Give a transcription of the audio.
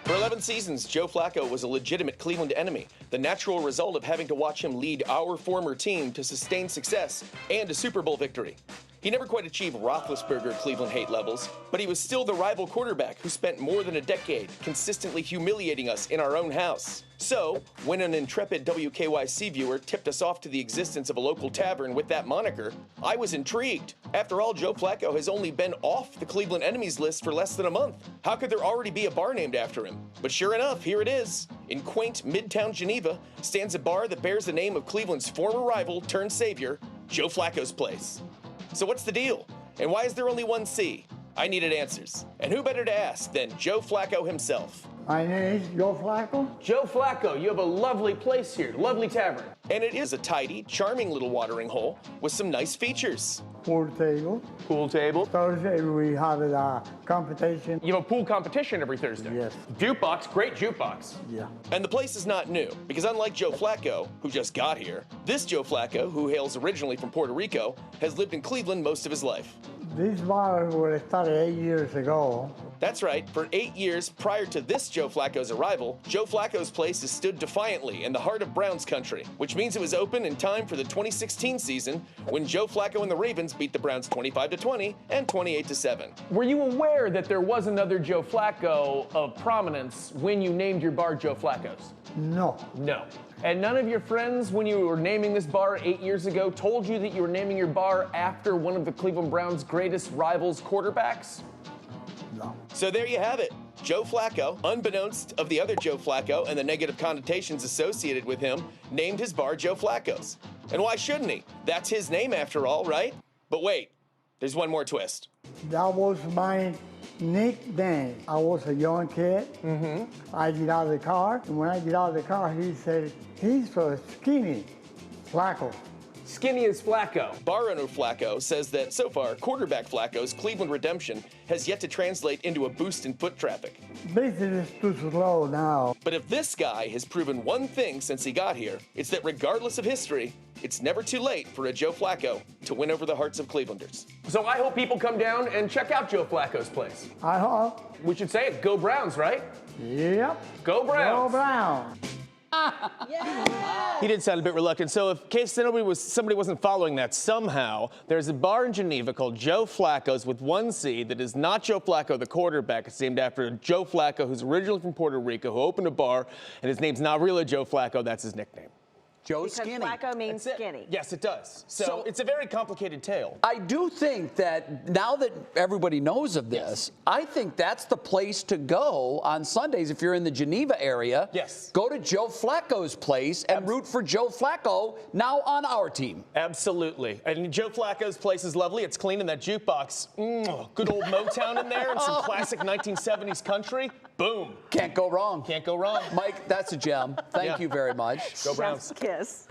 For 11 seasons, Joe Flacco was a legitimate Cleveland enemy, the natural result of having to watch him lead our former team to sustained success and a Super Bowl victory. He never quite achieved Roethlisbeger-Cleveland hate levels, but he was still the rival quarterback who spent more than a decade consistently humiliating us in our own house. So, when an intrepid WKYC viewer tipped us off to the existence of a local tavern with that moniker, I was intrigued. After all, Joe Flacco has only been off the Cleveland enemies list for less than a month. How could there already be a bar named after him? But sure enough, here it is. In quaint Midtown Geneva stands a bar that bears the name of Cleveland's former rival turned savior, Joe Flacco's Place. So what's the deal? And why is there only one C? I needed answers. And who better to ask than Joe Flacco himself? My name is Joe Flacco. Joe Flacco, you have a lovely place here, lovely tavern. And it is a tidy, charming little watering hole with some nice features. Pool table. Pool table. Thursday we have a competition. You have a pool competition every Thursday? Yes. Jukebox, great jukebox. Yeah. And the place is not new, because unlike Joe Flacco, who just got here, this Joe Flacco, who hails originally from Puerto Rico, has lived in Cleveland most of his life. This bar was started 8 years ago. That's right, for 8 years prior to this Joe Flacco's arrival, Joe Flacco's Place has stood defiantly in the heart of Browns country, which means it was open in time for the 2016 season when Joe Flacco and the Ravens beat the Browns 25-20 and 28-7. Were you aware that there was another Joe Flacco of prominence when you named your bar Joe Flacco's? No. No. And none of your friends, when you were naming this bar 8 years ago, told you that you were naming your bar after one of the Cleveland Browns' greatest rivals quarterbacks? No. So there you have it. Joe Flacco, unbeknownst of the other Joe Flacco and the negative connotations associated with him, named his bar Joe Flacco's. And why shouldn't he? That's his name after all, right? But wait, there's one more twist. That was my nickname. I was a young kid. I get out of the car, and when I get out of the car, he said, he's so skinny, Flacco. Skinny as Flacco. Bar owner Flacco says that so far, quarterback Flacco's Cleveland redemption has yet to translate into a boost in foot traffic. Business is too slow now. But if this guy has proven one thing since he got here, it's that regardless of history, it's never too late for a Joe Flacco to win over the hearts of Clevelanders. So I hope people come down and check out Joe Flacco's Place. I hope. We should say it, go Browns, right? Yep. Go Browns. Go Browns. He did sound a bit reluctant. So in case somebody wasn't following that somehow, there's a bar in Geneva called Joe Flacco's with one C that is not Joe Flacco, the quarterback. It's named after Joe Flacco, who's originally from Puerto Rico, who opened a bar, and his name's not really Joe Flacco. That's his nickname. Joe because Skinny. Flacco means skinny. Yes, it does. So it's a very complicated tale. I do think that now that everybody knows of this, I think that's the place to go on Sundays if you're in the Geneva area. Yes. Go to Joe Flacco's Place and root for Joe Flacco now on our team. Absolutely. And Joe Flacco's Place is lovely. It's clean in that jukebox. Good old Motown in there and some classic 1970s country. Boom. Can't go wrong. Can't go wrong. Mike, that's a gem. Thank you very much. Go Browns. Chef's kiss.